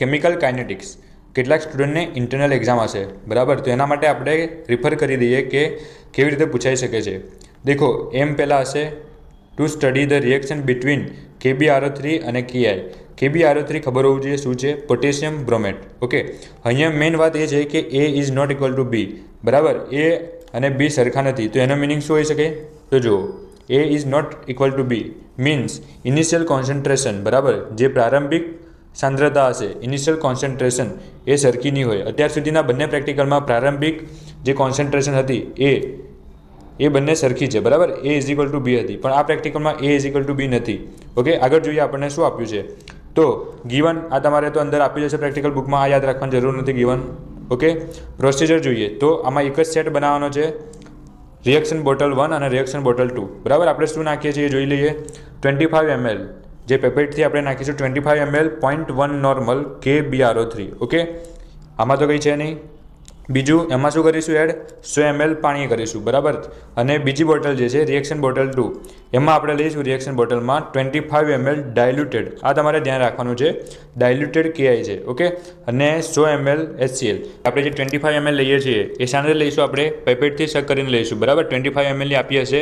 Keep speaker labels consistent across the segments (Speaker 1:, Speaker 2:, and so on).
Speaker 1: Chemical kinetics કેટલાક સ્ટુડન્ટને internal exam હશે બરાબર, તો એના માટે આપણે રિફર કરી દઈએ કે કેવી રીતે પૂછાઈ શકે છે. દેખો એમ પહેલાં હશે to study the reaction between KbRO3 અને Ki. KbRO3 ખબર હોવું જોઈએ શું છે, પોટેશિયમ બ્રોમેટ. ઓકે, અહીંયા મેઇન વાત એ છે કે A is not equal to B બરાબર. A અને B સરખા નથી, તો એનો મિનિંગ શું હોઈ શકે? તો જુઓ, A is not equal to B means initial concentration બરાબર, જે પ્રારંભિક સાંદ્રતા હશે, ઇનિશિયલ કોન્સન્ટ્રેશન એ સરખી નહીં હોય. અત્યાર સુધીના બંને પ્રેક્ટિકલમાં પ્રારંભિક જે કોન્સન્ટ્રેશન હતી એ બંને સરખી છે બરાબર, A is equal to B હતી. પણ આ પ્રેક્ટિકલમાં A is equal to B નથી. ઓકે, આગળ જોઈએ આપણને શું આપ્યું છે. તો ગીવન આ તમારે તો અંદર આપી જશે પ્રેક્ટિકલ બુકમાં, આ યાદ રાખવાની જરૂર નથી ગીવન. ઓકે, પ્રોસિજર જોઈએ તો આમાં એક જ સેટ બનાવવાનો છે, રિએક્શન બોટલ 1 અને રિએક્શન બોટલ 2 બરાબર. આપણે શું નાખીએ છીએ એ જોઈ લઈએ. 25 ml જે પેપેટથી આપણે નાખીશું 25 ml 0.1 નોર્મલ KbRO3. ઓકે, આમાં તો કંઈ છે નહીં. બીજું એમાં શું કરીશું એડ, 100 ml પાણી કરીશું બરાબર. અને બીજી બોટલ જે છે રિએક્શન બોટલ 2, એમાં આપણે લઈશું રિએક્શન બોટલમાં 25 ml ડાયલ્યુટેડ, આ તમારે ધ્યાન રાખવાનું છે, ડાયલ્યુટેડ KI છે. ઓકે, અને 100 ml HCl. આપણે જે 25 ml લઈએ છીએ એ શાને લઈશું, આપણે પાઇપેટથી શક કરીને લઈશું બરાબર. 25 ml ની આપી હશે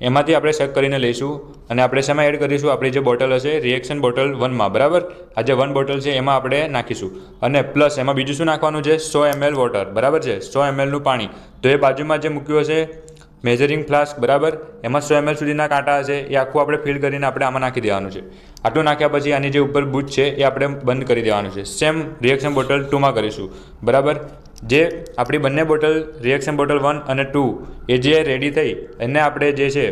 Speaker 1: એમાંથી આપણે શક કરીને લઈશું અને આપણે શેમાં એડ કરીશું, આપણી જે બોટલ હશે રિએક્શન બોટલ 1માં બરાબર. આ જે 1 બોટલ છે એમાં આપણે નાખીશું અને પ્લસ એમાં બીજું શું નાખવાનું છે, 100 ml વોટર બરાબર છે, 100 ml નું પાણી. તો એ બાજુમાં જે મૂક્યું હશે મેજરિંગ ફ્લાસ્ક બરાબર, એમાં 100 ml સુધીના કાંટા હશે, એ આખું આપણે ફિલ કરીને આપણે આમાં નાખી દેવાનું છે. આટલું નાખ્યા પછી આની જે ઉપર બૂચ છે એ આપણે બંધ કરી દેવાનું છે. સેમ રિએક્શન બોટલ 2માં કરીશું બરાબર. જે આપણી બંને બોટલ રિએક્શન બોટલ 1 અને 2 એ જે રેડી થઈ એને આપણે જે છે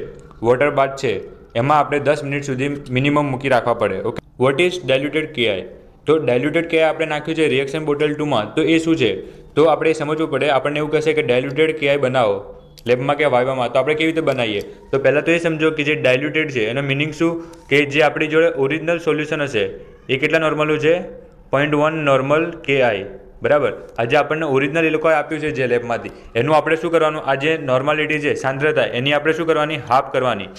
Speaker 1: વોટર બાથ છે એમાં આપણે 10 મિનિટ સુધી મિનિમમ મૂકી રાખવા પડે. Okay, what is diluted KI? તો ડાયલ્યુટેડ KI આપણે નાખ્યું છે રિએક્શન બોટલ 2માં, તો એ શું છે? તો આપણે સમજવું પડે. આપણને એવું કહેશે કે ડાયલ્યુટેડ KI બનાવો લેબમાં કે વાયવામાં, તો આપણે કેવી રીતે બનાવીએ? તો પહેલાં તો એ સમજો કે જે ડાયલ્યુટેડ છે એનો મિનિંગ શું, કે જે આપણી જોડે ઓરિજિનલ સોલ્યુશન હશે એ કેટલા નોર્મલનું છે, 0.1 નોર્મલ KI બરાબર. આજે આપણને ઓરિજિનલ એ લોકોએ આપ્યું છે જે લેબમાંથી, એનું આપણે શું કરવાનું, આ જે નોર્માલિટી છે સાંદ્રતા એની આપણે શું કરવાની, હાફ કરવાની,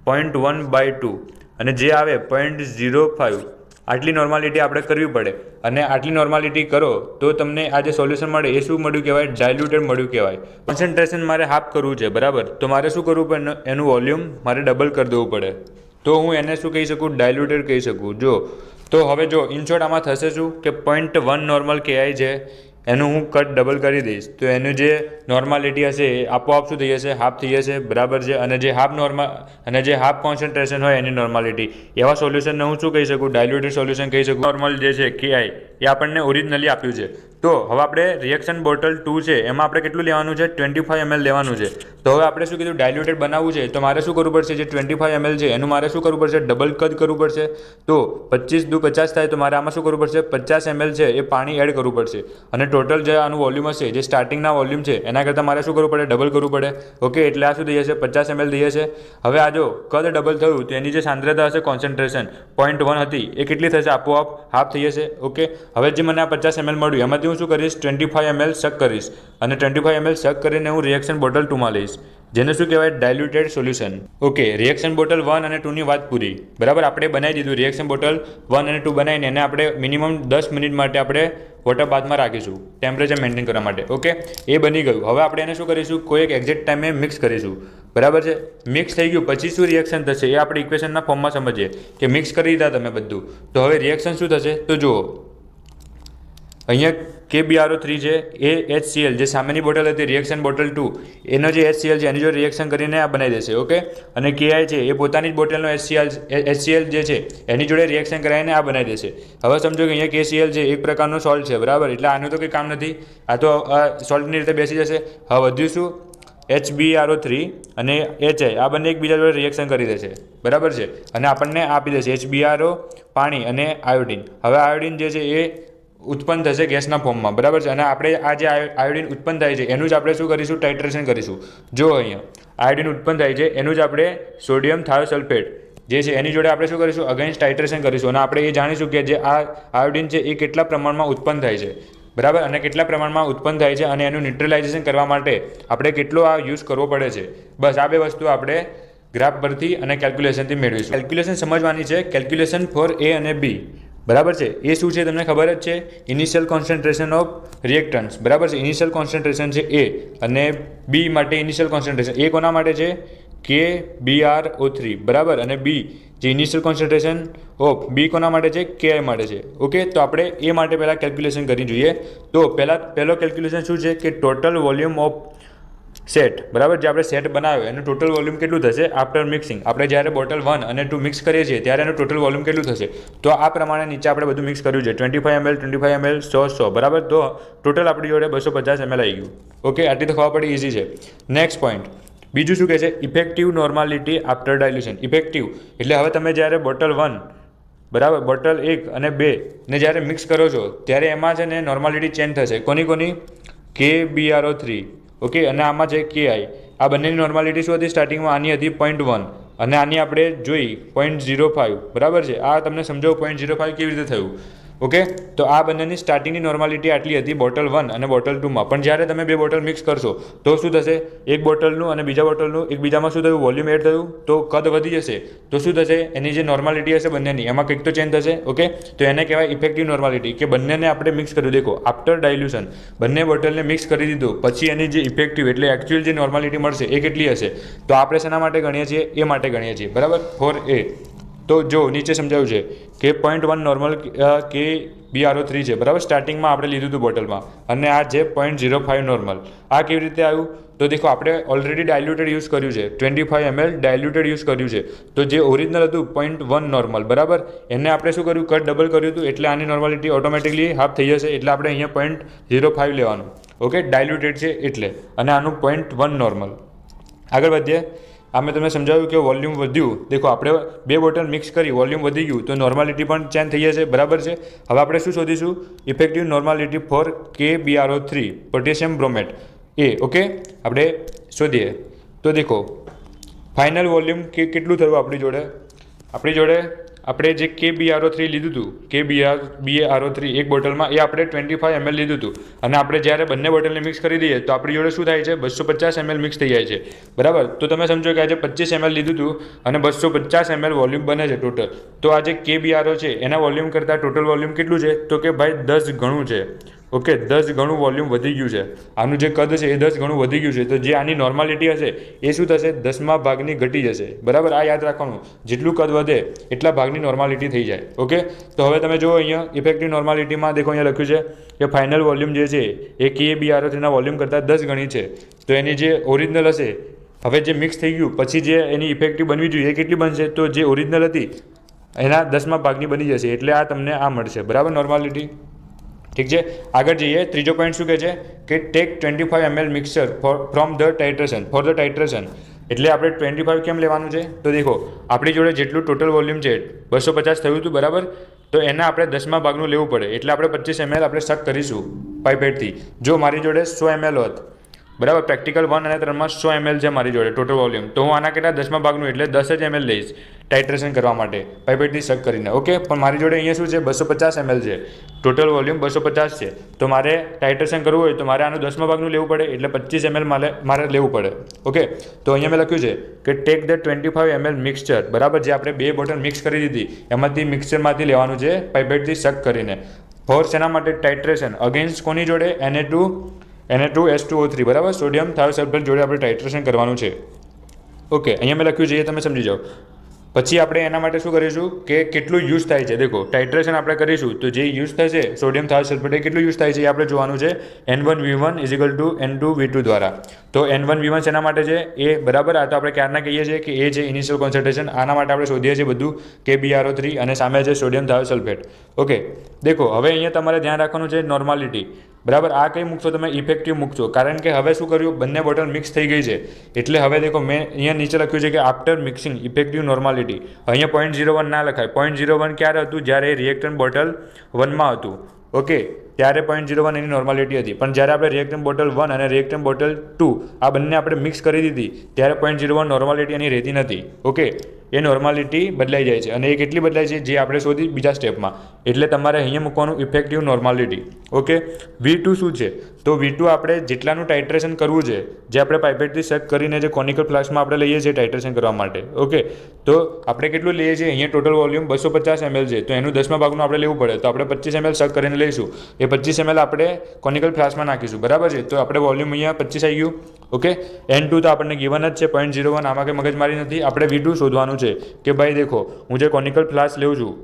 Speaker 1: 0.1/2, અને જે આવે 0.05, આટલી નોર્માલિટી આપણે કરવી પડે. અને આટલી નોર્માલિટી કરો તો તમને આ જે સોલ્યુશન મળે એ શું મળ્યું કહેવાય, ડાયલ્યુટેડ મળ્યું કહેવાય. કોન્સન્ટ્રેશન મારે હાફ કરવું છે બરાબર, તો મારે શું કરવું પડે, એનું વોલ્યુમ મારે ડબલ કરી દેવું પડે. તો હું એને શું કહી શકું, ડાયલ્યુટેડ કહી શકું. જો તો હવે જો ઇન શોર્ટ આમાં થશે શું કે 0.1 નોર્મલ KI છે એનું હું કટ ડબલ કરી દઈશ, તો એનું જે નોર્માલિટી હશે એ આપોઆપ શું થઈ જશે, હાફ થઈ જશે બરાબર છે. અને જે હાફ કોન્સન્ટ્રેશન હોય એની નોર્માલિટી, એવા સોલ્યુશનને હું શું કહી શકું, ડાયલ્યુટેડ સોલ્યુશન કહી શકું. નોર્મલ જે છે KI એ આપણને ઓરિજિનલી આપ્યું છે. તો હવે આપણે રિએક્શન બોટલ 2 છે એમાં આપણે કેટલું લેવાનું છે, 25 ml લેવાનું છે. તો હવે આપણે શું કીધું, ડાયલ્યુટેડ બનાવવું છે તો મારે શું કરવું પડશે, જે 25 ml છે એનું મારે શું કરવું પડશે, ડબલ કદ કરવું પડશે. તો 25 દુ 50 થાય, તો મારે આમાં શું કરવું પડશે, 50 ml છે એ પાણી એડ કરવું પડશે. અને ટોટલ જે આનું વોલ્યુમ હશે, જે સ્ટાર્ટિંગના વોલ્યુમ છે એના કરતાં મારે શું કરવું પડે, ડબલ કરવું પડે. ઓકે, એટલે આ શું થઈ જશે, 50 ml થઈ જશે. હવે આ જો કદ ડબલ થયું તો એની જે સાંદ્રતા હશે કોન્સન્ટ્રેશન 0.1 હતી એ કેટલી થશે, આપોઆપ હાફ થઈ જશે. ઓકે, હવે જે મને આ 50 ml મળ્યું એમાંથી હું શું કરીશ, 25 ml શક કરીશ અને 25 ml શક કરીને હું રિએક્શન બોટલ 2માં લઈશ, જેને શું કહેવાય, ડાયલ્યુટેડ સોલ્યુશન. ઓકે, રિએક્શન બોટલ 1 અને 2ની વાત પૂરી બરાબર. આપણે બનાવી દીધું રિએક્શન બોટલ 1 અને 2 બનાવીને એને આપણે મિનિમમ 10 મિનિટ માટે આપણે વોટર બાથમાં રાખીશું ટેમ્પરેચર મેન્ટેન કરવા માટે. ઓકે, એ બની ગયું. હવે આપણે એને શું કરીશું, કોઈ એક એક્ઝેક્ટ ટાઈમે મિક્સ કરીશું બરાબર છે. મિક્સ થઈ ગયું પછી શું રિએક્શન થશે એ આપણે ઇક્વેશનના ફોર્મમાં સમજીએ કે મિક્સ કરી દીધા તમે બધું, તો હવે રિએક્શન શું થશે, તો જુઓ અહીંયા KbRO3 છે એ HCl જે સામેની બોટલ હતી રિએક્શન બોટલ 2 એનો જે HCl છે એની જો રિએક્શન કરીને આ બનાવી દેશે. ઓકે, અને KI છે એ પોતાની જ બોટલનો HCl જે છે એની જોડે રિએક્શન કરાવીને આ બનાવી દેશે. હવે સમજો કે અહીંયા KCl છે એક પ્રકારનું સોલ્ટ છે બરાબર, એટલે આનું તો કંઈ કામ નથી, આ તો સોલ્ટની રીતે બેસી જશે. હવે વધ્યું શું, HbRO3 અને HI આ બંને એકબીજા જોડે રિએક્શન કરી દેશે બરાબર છે, અને આપણને આપી દેશે HbRO પાણી અને આયોડિન. હવે આયોડિન જે છે એ ઉત્પન્ન થશે ગેસના ફોર્મમાં બરાબર છે. અને આપણે આ જે આયોડિન ઉત્પન્ન થાય છે એનું જ આપણે શું કરીશું, ટાઇટ્રેશન કરીશું. જો અહીંયા આયોડિન ઉત્પન્ન થાય છે એનું જ આપણે સોડિયમ થાયોસલ્ફેટ જે છે એની જોડે આપણે શું કરીશું, અગેન્સ્ટ ટાઇટ્રેશન કરીશું. અને આપણે એ જાણીશું કે જે આ આયોડિન છે એ કેટલા પ્રમાણમાં ઉત્પન્ન થાય છે બરાબર, અને કેટલા પ્રમાણમાં ઉત્પન્ન થાય છે અને એનું ન્યુટ્રલાઇઝેશન કરવા માટે આપણે કેટલો આ યુઝ કરવો પડે છે. બસ આ બે વસ્તુ આપણે ગ્રાફ પરથી અને કેલ્ક્યુલેશનથી મેળવીશું. કેલ્ક્યુલેશન સમજવાની છે, કેલ્ક્યુલેશન ફોર A અને B બરાબર છે. એ શું છે તમને ખબર જ છે, ઇનિશિયલ કોન્સન્ટ્રેશન ઓફ રિએક્ટન્ટ્સ. બરાબર છે. ઇનિશિયલ કોન્સન્ટ્રેશન છે એ, અને બી માટે ઇનિશિયલ કોન્સન્ટ્રેશન એ કોના માટે છે, KBrO3. બરાબર. અને બી જે ઇનિશિયલ કોન્સન્ટ્રેશન ઓફ બી કોના માટે છે, KI માટે છે. ઓકે, તો આપણે એ માટે પહેલાં કેલ્ક્યુલેશન કરી જોઈએ. તો પહેલો કેલ્ક્યુલેશન શું છે કે ટોટલ વોલ્યુમ ઓફ સેટ. બરાબર. જે આપણે સેટ બનાવ્યો એનું ટોટલ વોલ્યુમ કેટલું થશે આફ્ટર મિક્સિંગ. આપણે જ્યારે બોટલ 1 અને 2 મિક્સ કરીએ છીએ ત્યારે એનું ટોટલ વોલ્યુમ કેટલું થશે. તો આ પ્રમાણે નીચે આપણે બધું મિક્સ કર્યું છે. 25 ml 25 ml 100. બરાબર. તો ટોટલ આપણી જોડે 250 ml આવી ગયું. ઓકે, આટલી તો ખબર પડી, ઇઝી છે. નેક્સ્ટ પોઈન્ટ, બીજું શું કહે છે, ઇફેક્ટિવ નોર્માલિટી આફ્ટર ડાયલ્યુશન. ઇફેક્ટિવ એટલે હવે તમે જ્યારે બોટલ 1, બરાબર, બોટલ 1 અને 2 ને જ્યારે મિક્સ કરો છો ત્યારે એમાં છે ને નોર્માલિટી ચેન્જ થશે. કોની KBrO3. ઓકે, અને આમાં છે KI. આ બંનેની નોર્માલિટી શું હતી સ્ટાર્ટિંગમાં, આની હતી 0.1 અને આની આપણે જોઈ 0.05. બરાબર છે. આ તમને સમજાવું 0.05 કેવી રીતે થયું. ઓકે, તો આ બંનેની સ્ટાર્ટિંગની નોર્માલિટી આટલી હતી બોટલ 1 અને બોટલ 2માં. પણ જ્યારે તમે બે બોટલ મિક્સ કરશો તો શું થશે, એક બોટલનું અને બીજા બોટલનું એકબીજામાં શું થયું, વોલ્યુમ એડ થયું, તો કદ વધી જશે. તો શું થશે, એની જે નોર્માલિટી હશે બંનેની એમાં કંઈક તો ચેન્જ થશે. ઓકે, તો એને કહેવાય ઇફેક્ટિવ નોર્માલિટી, કે બંનેને આપણે મિક્સ કર્યું. દેખો, આફ્ટર ડાયલ્યુશન બંને બોટલને મિક્સ કરી દીધું પછી એની જે ઇફેક્ટિવ એટલે એકચ્યુઅલ જે નોર્માલિટી મળશે એ કેટલી હશે. તો આપણે શેના માટે ગણીએ છીએ, એ માટે ગણીએ છીએ. બરાબર. ફોર એ તો જો નીચે સમજાવ્યું છે કે 0.1 નોર્મલ KBrO3 છે. બરાબર. સ્ટાર્ટિંગમાં આપણે લીધું હતું બોટલમાં, અને આ છે 0.05 નોર્મલ. આ કેવી રીતે આવ્યું, તો દેખો આપણે ઓલરેડી ડાયલ્યુટેડ યુઝ કર્યું છે, 25 ml ડાયલ્યુટેડ યુઝ કર્યું છે. તો જે ઓરિજિનલ હતું 0.1 નોર્મલ, બરાબર, એને આપણે શું કર્યું, કટ ડબલ કર્યું હતું, એટલે આની નોર્માલિટી ઓટોમેટિકલી હાફ થઈ જશે. એટલે આપણે અહીંયા 0.05 લેવાનું. ઓકે, ડાયલ્યુટેડ છે એટલે, અને આનું 0.1 નોર્મલ. આગળ વધીએ. આ મેં તમને સમજાવ્યું કે વોલ્યુમ વધ્યું. દેખો, આપણે બે બોટલ મિક્સ કરી, વોલ્યુમ વધી ગયું તો નોર્માલિટી પણ ચેન્જ થઈ જશે. બરાબર છે. હવે આપણે શું શોધીશું, effective normality for KBrO3 potassium bromate એ. ઓકે, આપણે શોધીએ. તો દેખો, ફાઇનલ વોલ્યુમ કેટલું થયું આપણી જોડે આપણે જે KBrO3 લીધું હતું, KBrO3 એક બોટલમાં, એ આપણે 25 ml લીધું હતું. અને આપણે જ્યારે બંને બોટલને મિક્સ કરી દઈએ તો આપણી જોડે શું થાય છે, 250 ml મિક્સ થઈ જાય છે. બરાબર. તો તમે સમજો કે આજે 25 ml લીધું હતું અને 250 ml વોલ્યુમ બને છે ટોટલ. તો આ જે KBrO છે એના વોલ્યુમ કરતાં ટોટલ વોલ્યુમ કેટલું છે, તો કે ભાઈ 10 ગણું છે. ઓકે, 10 ગણું વોલ્યુમ વધી ગયું છે. આનું જે કદ છે એ 10 ગણું વધી ગયું છે. તો જે આની નોર્માલિટી હશે એ શું થશે, 10મા ભાગની ઘટી જશે. બરાબર. આ યાદ રાખવાનું, જેટલું કદ વધે એટલા ભાગની નોર્માલિટી થઈ જાય. ઓકે, તો હવે તમે જુઓ અહીંયા ઇફેક્ટિવ નોર્માલિટીમાં દેખો, અહીંયા લખ્યું છે કે ફાઇનલ વોલ્યુમ જે છે એ KBrO3ના વોલ્યુમ કરતાં 10 ગણી છે. તો એની જે ઓરિજિનલ હશે, હવે જે મિક્સ થઈ ગયું પછી જે એની ઇફેક્ટિવ બનવી જોઈએ એ કેટલી બનશે, તો જે ઓરિજિનલ હતી એના 10મા ભાગની બની જશે. એટલે આ તમને આ મળશે. બરાબર, નોર્માલિટી. ઠીક છે. આગળ જઈએ. ત્રીજો પોઈન્ટ શું કહે છે કે take 25 ml mixture from the titration for the titration. એટલે આપણે 25 કેમ લેવાનું છે, તો દેખો આપણી જોડે જેટલું ટોટલ વોલ્યુમ છે 250 થયું હતું. બરાબર. તો એના આપણે 10મા ભાગનું લેવું પડે. એટલે આપણે 25 ml આપણે શક કરીશું પાઇપેટથી. જો મારી જોડે 100 ml હોત, બરાબર, પ્રેક્ટિકલ 1 અને 3માં 100 ml છે મારી જોડે ટોટલ વોલ્યુમ, તો હું આના કેટલા 10મા ભાગનું એટલે 10 જ ml લઈશ ટાઇટ્રેશન કરવા માટે પાઇપેટથી શક કરીને. ઓકે, પણ મારી જોડે અહીંયા શું છે, 250 ml છે ટોટલ વોલ્યુમ, 250 છે. તો મારે ટાઇટ્રેશન કરવું હોય તો મારે આનું 10મા ભાગનું લેવું પડે, એટલે 25 ml મારે લેવું પડે. ઓકે, તો અહીંયા મેં લખ્યું છે કે ટેક ધ 25 ml મિક્સચર. બરાબર. જે આપણે બે બોટલ મિક્સ કરી દીધી એમાંથી મિક્સચરમાંથી લેવાનું છે પાઇપેટથી શક કરીને. ફોર શેના માટે, ટાઇટ્રેશન અગેન્સ્ટ કોની જોડે, Na2S2O3. બરાબર. સોડિયમ થાયોસલ્ફેટ જોડે આપણે ટાઇટ્રેશન કરવાનું છે. ઓકે, અહીંયા મેં લખ્યું છે એ તમે સમજી જાઓ. પછી આપણે એના માટે શું કરીશું કે કેટલું યુઝ થાય છે. દેખો, ટાઇટ્રેશન આપણે કરીશું તો જે યુઝ થશે સોડિયમ થાયોસલ્ફેટ એ કેટલું યુઝ થાય છે એ આપણે જોવાનું છે. N1V1 = N2V2 દ્વારા. તો N1V1 શેના માટે છે એ, બરાબર. આ તો આપણે ક્યારના કહીએ છીએ કે એ છે ઇનિશિયલ કોન્સન્ટ્રેશન. આના માટે આપણે શોધીએ છીએ બધું KBrO3 અને સામે છે સોડિયમ થાયોસલ્ફેટ. ઓકે, દેખો હવે અહીંયા તમારે ધ્યાન રાખવાનું છે નોર્માલિટી. બરાબર. આ કંઈ મૂકશો તમે, ઇફેક્ટિવ મૂકશો, કારણ કે હવે શું કર્યું, બંને બોટલ મિક્સ થઈ ગઈ છે. એટલે હવે દેખો મેં અહીંયા નીચે લખ્યું છે કે આફ્ટર મિક્સિંગ ઇફેક્ટિવ નોર્માલિટી. અહીંયા 0.01 ના લખાય. 0.01 ક્યારે હતું, જ્યારે રિએક્ટન્ટ બોટલ 1માં હતું. ઓકે, ત્યારે 0.01 એની નોર્માલિટી હતી. પણ જ્યારે આપણે રિએક્ટન્ટ બોટલ 1 અને રિએક્ટન્ટ બોટલ 2 આ બંને આપણે મિક્સ કરી દીધી ત્યારે 0.01 નોર્માલિટી એની રહેતી નથી. ઓકે, એ નોર્માલિટી બદલાઈ જાય છે. અને એ કેટલી બદલાય છે જે આપણે શોધી બીજા સ્ટેપમાં. એટલે તમારે અહીંયા મૂકવાનું ઇફેક્ટિવ નોર્માલિટી. ઓકે, V2 શું છે, તો V2 આપણે જેટલાનું ટાઇટ્રેશન કરવું છે, જે આપણે પાઇપેટથી શેક કરીને જે કોનિકલ ફ્લાસ્કમાં આપણે લઈએ છીએ ટાઇટ્રેશન કરવા માટે, ઓકે, તો આપણે કેટલું લઈએ છીએ, અહીંયા ટોટલ વોલ્યુમ 250 ml છે, તો એનું 10મા ભાગનું આપણે લેવું પડે, તો આપણે 25 ml શેક કરીને લઈશું. એ 25 ml આપણે કોનિકલ ફ્લાસ્કમાં નાખીશું, બરાબર છે. તો આપણે વોલ્યુમ અહીંયા 25 આવી ગયું, ઓકે. N2 તો આપણને ગિવન જ છે 0.01, આમાં કંઈ મગજમારી નથી. આપણે V2 શોધવાનું છે કે ભાઈ દેખો, હું જે કોનિકલ ફ્લાસ્ક લઉં છું,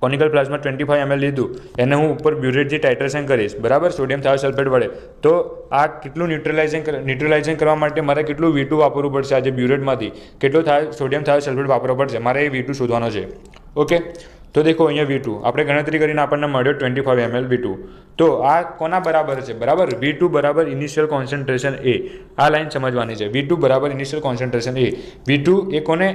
Speaker 1: કોનિકલ ફ્લાસ્કમાં 25 ml લીધું, એને હું ઉપર બ્યુરેટથી ટાઇટ્રેશન કરીશ, બરાબર, સોડિયમ થાયોસલ્ફેટ વડે. તો આ કેટલું ન્યુટ્રલાઇઝિંગ કરવા માટે મારે કેટલું V2 વાપરવું પડશે, આજે બ્યુરેટમાંથી કેટલો સોડિયમ થાયોસલ્ફેટ વાપરવો પડશે, મારે એ V2 શોધવાનો છે, ઓકે. તો દેખો અહીંયા V2 આપણે ગણતરી કરીને આપણને મળ્યો 25 ml V2. તો આ કોના બરાબર છે, બરાબર, V2 બરાબર ઇનિશિયલ કોન્સન્ટ્રેશન A. આ લાઈન સમજવાની છે, V2 બરાબર ઇનિશિયલ કોન્સન્ટ્રેશન A. V2 એ કોને,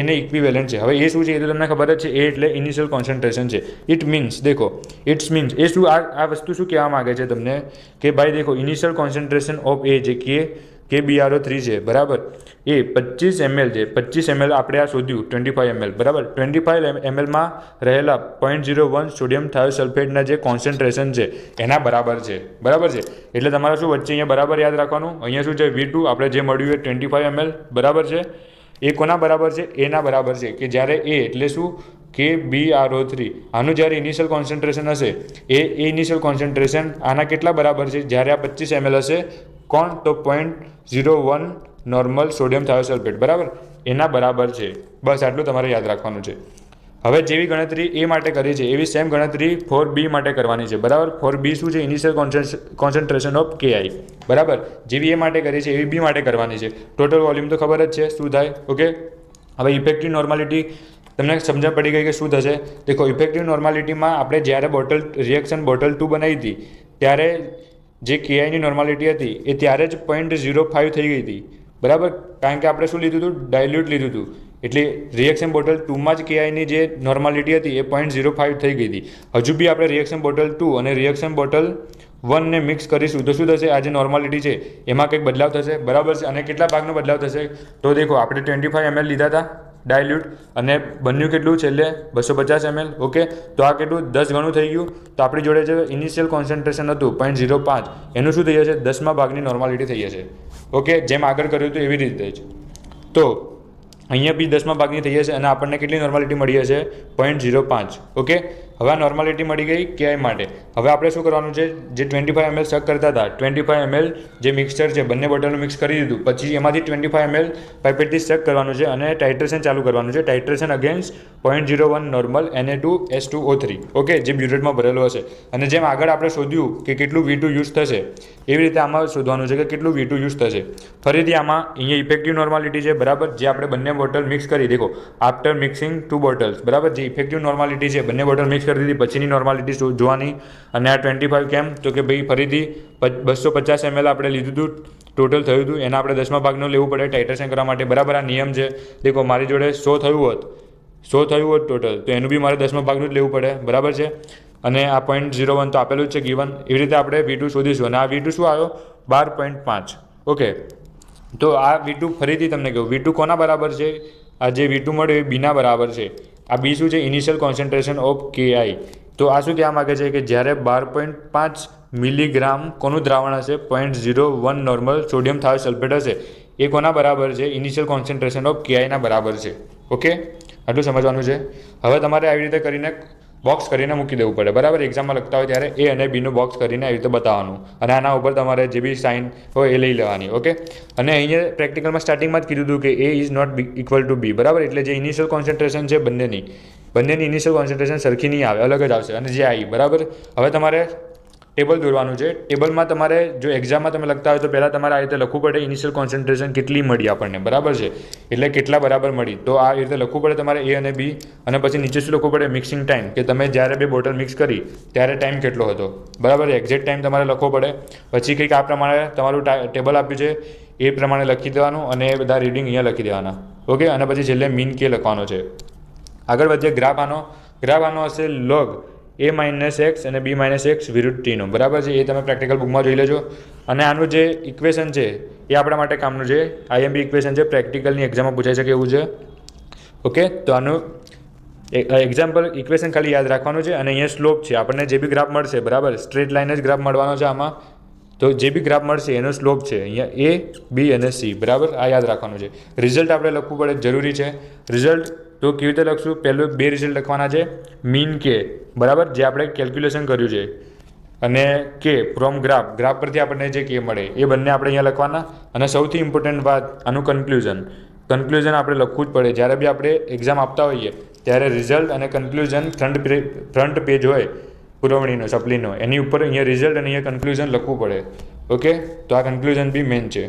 Speaker 1: એને ઇક્વિવેલન્ટ છે. હવે એ શું છે એ તો તમને ખબર જ છે, એ એટલે ઇનિશિયલ કોન્સન્ટ્રેશન છે. ઇટ મીન્સ દેખો, ઇટ્સ મીન્સ એ શું, આ વસ્તુ શું કહેવા માગે છે તમને કે ભાઈ દેખો, ઇનિશિયલ કોન્સન્ટ્રેશન ઓફ A જે KBRO3 છે, બરાબર, એ 25 ml છે. 25 ml આપણે આ શોધ્યું 25 ml, બરાબર. 25 ml માં રહેલા 0.01 સોડિયમ થાયોસલ્ફેટના જે કોન્સન્ટ્રેશન છે એના બરાબર છે, બરાબર છે. એટલે તમારે શું વચ્ચે અહીંયા બરાબર યાદ રાખવાનું, અહીંયા શું છે V2 આપણે જે મળ્યું એ 25 ml, બરાબર છે. એ કોના બરાબર છે, એના બરાબર છે, કે જ્યારે એ એટલે શું, KBRO3 આનું જ્યારે ઇનિશિયલ કોન્સન્ટ્રેશન હશે, એ ઇનિશિયલ કોન્સન્ટ્રેશન આના કેટલા બરાબર છે, જ્યારે આ 25 ml હશે, કોણ, તો 0.01 નોર્મલ સોડિયમ થાયોસલ્ફેટ, બરાબર, એના બરાબર છે. બસ આટલું તમારે યાદ રાખવાનું છે. હવે જેવી ગણતરી એ માટે કરી છે એવી સેમ ગણતરી ફોર બી માટે કરવાની છે, બરાબર. ફોર બી શું છે, ઇનિશિયલ કોન્સન્ટ્રેશન ઓફ KI, બરાબર. જેવી એ માટે કરી છે એવી બી માટે કરવાની છે. ટોટલ વોલ્યુમ તો ખબર જ છે શું થાય, ઓકે. હવે ઇફેક્ટિવ નોર્માલિટી તમને સમજણ પડી ગઈ કે શું થશે. દેખો, ઇફેક્ટિવ નોર્માલિટીમાં આપણે જ્યારે રિએક્શન બોટલ 2 બનાવી હતી ત્યારે જે KIની નોર્માલિટી હતી એ ત્યારે જ 0.05 થઈ ગઈ હતી, બરાબર. કારણ કે આપણે શું લીધું હતું, ડાયલ્યુટ લીધું હતું. એટલે રિએક્શન બોટલ 2માં જ KIની જે નોર્માલિટી હતી એ 0.05 થઈ ગઈ હતી. હજુ બી આપણે રિએક્શન બોટલ 2 અને રિએક્શન બોટલ 1ને મિક્સ કરીશું તો શું થશે, આ જે નોર્માલિટી છે એમાં કંઈક બદલાવ થશે, બરાબર છે. અને કેટલા ભાગનો બદલાવ થશે, તો દેખો આપણે 25 ml લીધા હતા ડાયલ્યુટ, અને બન્યું કેટલું છેલ્લે 250 ml, ઓકે. તો આ કેટલું 10 ગણું થઈ ગયું. તો આપણી જોડે જે ઇનિશિયલ કોન્સન્ટ્રેશન હતું 0.05, એનું શું થઈ જશે, 10મા ભાગની નોર્માલિટી થઈ જશે, ઓકે. જેમ આગળ કર્યું હતું એવી રીતે જ. તો અહીંયા બી 10મા ભાગની થઈ જશે અને આપણને કેટલી નોર્માલિટી મળી હશે, 0.05, ઓકે. હવે આ નોર્માલિટી મળી ગઈ KI માટે. હવે આપણે શું કરવાનું છે, જે 25 ml શક કરતા હતા, 25 ml જે મિક્સચર છે બંને બોટલનું મિક્સ કરી દીધું, પછી એમાંથી 25 ml પાઇપેટથી શક કરવાનું છે અને ટાઇટ્રેશન ચાલુ કરવાનું છે. Titration against 0.01 normal Na2SO3, okay, જે બ્યુરેટમાં ભરેલો હશે. અને જેમ આગળ આપણે શોધ્યું કે કેટલું V2 યુઝ થશે, એવી રીતે આમાં શોધવાનું છે કે કેટલું V2 યુઝ થશે. ફરીથી આમાં અહીંયા ઇફેક્ટિવ નોર્માલિટી છે, બરાબર, જે આપણે બંને બોટલ મિક્સ કરી, દેખો, આફ્ટર મિક્સિંગ 2 બોટલ્સ, બરાબર, જે ઇફેક્ટિવ નોર્માલિટી છે બંને બોટલ મિક્સ કરી દીધી, પછીની નોર્માલિટી જોવાની. અને આ 25 કેમ, તો કે ભાઈ ફરીથી 250 ml આપણે લીધું હતું, ટોટલ થયું હતું, એના આપણે 10મા ભાગનું લેવું પડે ટાઇટ્રેશન કરવા માટે, બરાબર. આ નિયમ છે. દેખો, મારી જોડે 100 થયું હોત ટોટલ, તો એનું બી મારે 10મા ભાગનું જ લેવું પડે, બરાબર છે. અને આ 0.01 તો આપેલું જ છે ગિવન. એવી રીતે આપણે V2 શોધીશું. અને આ V2 શું આવ્યો, 12.5, ઓકે. તો આ V2 ફરીથી તમને કહું, V2 કોના બરાબર છે, આ જે V2 મળ્યો એ બીના બરાબર છે. આ બી શું છે, ઇનિશિયલ કોન્સન્ટ્રેશન ઓફ KI. તો આ શું કહેવા માગે છે કે જ્યારે 12.5 મિલીગ્રામ કોનું દ્રાવણ હશે, 0.01 નોર્મલ સોડિયમ થાયોસલ્ફેટ હશે, એ કોના બરાબર છે, ઇનિશિયલ કોન્સન્ટ્રેશન ઓફ KIના બરાબર છે, ઓકે. આટલું સમજવાનું છે. હવે તમારે આવી રીતે કરીને બોક્સ કરીને મૂકી દેવું પડે, બરાબર. એક્ઝામમાં લખતા હોય ત્યારે A અને Bનું બોક્સ કરીને આવી રીતે બતાવવાનું, અને આના ઉપર તમારે જે બી સાઇન હોય એ લઈ લેવાની, ઓકે. અને અહીંયા પ્રેક્ટિકલમાં સ્ટાર્ટિંગમાં જ કીધું હતું કે A is not equal to B, બરાબર. એટલે જે ઇનિશિયલ કોન્સન્ટ્રેશન છે બંનેની ઇનિશિયલ કોન્સન્ટ્રેશન સરખી નહીં આવે, અલગ જ આવશે. અને જે આવી, બરાબર. હવે તમારે ટેબલ દોરવાનું છે. ટેબલમાં તમારે જો એક્ઝામમાં તમે લખતા હોય તો પહેલાં તમારે આ રીતે લખવું પડે, ઇનિશિયલ કોન્સન્ટ્રેશન કેટલી મળી આપણને, બરાબર છે, એટલે કેટલા બરાબર મળી. તો આ રીતે લખવું પડે તમારે A અને B. અને પછી નીચે શું લખવું પડે, મિક્સિંગ ટાઈમ, કે તમે જ્યારે બે બોટલ મિક્સ કરી ત્યારે ટાઈમ કેટલો હતો, બરાબર. એક્ઝેક્ટ ટાઈમ તમારે લખવો પડે. પછી કંઈક આ પ્રમાણે તમારું ટેબલ આપ્યું છે એ પ્રમાણે લખી દેવાનું, અને એ બધા રીડિંગ અહીંયા લખી દેવાના, ઓકે. અને પછી છેલ્લે મીન કે લખવાનો છે. આગળ વધીએ. ગ્રાફ આનો હશે log A-x અને B-x વિરુદ્ધ Tનો, બરાબર છે. એ તમે પ્રેક્ટિકલ બુકમાં જોઈ લેજો. અને આનું જે ઇક્વેશન છે એ આપણા માટે કામનું છે. IMP ઇક્વેશન છે, પ્રેક્ટિકલની એક્ઝામમાં પૂછાઈ શકે એવું છે, ઓકે. તો આનું એક્ઝામ્પલ ઇક્વેશન ખાલી યાદ રાખવાનું છે. અને અહીંયા સ્લોપ છે, આપણને જે બી ગ્રાફ મળશે, બરાબર, સ્ટ્રેટ લાઇન જ ગ્રાફ મળવાનો છે આમાં. તો જે બી ગ્રાફ મળશે એનો સ્લોપ છે અહીંયા એ બી અને સી, બરાબર. આ યાદ રાખવાનું છે. રિઝલ્ટ આપણે લખવું પડે જરૂરી છે. રિઝલ્ટ તો કેવી રીતે લખશું? પહેલું 2 રિઝલ્ટ લખવાના છે. મીન કે, બરાબર, જે આપણે કેલ્ક્યુલેશન કર્યું છે, અને કે ફ્રોમ ગ્રાફ પરથી આપણને જે કે મળે એ બંને આપણે અહીંયા લખવાના. અને સૌથી ઇમ્પોર્ટન્ટ વાત આનું કન્ક્લુઝન આપણે લખવું જ પડે. જ્યારે બી આપણે એક્ઝામ આપતા હોઈએ ત્યારે રિઝલ્ટ અને કન્ક્લુઝન ફ્રન્ટ પેજ હોય પુરવણીનો, સપ્લીનો, એની ઉપર અહીંયા રિઝલ્ટ અને અહીંયા કન્ક્લુઝન લખવું પડે. ઓકે, તો આ કન્ક્લુઝન બી મેન છે.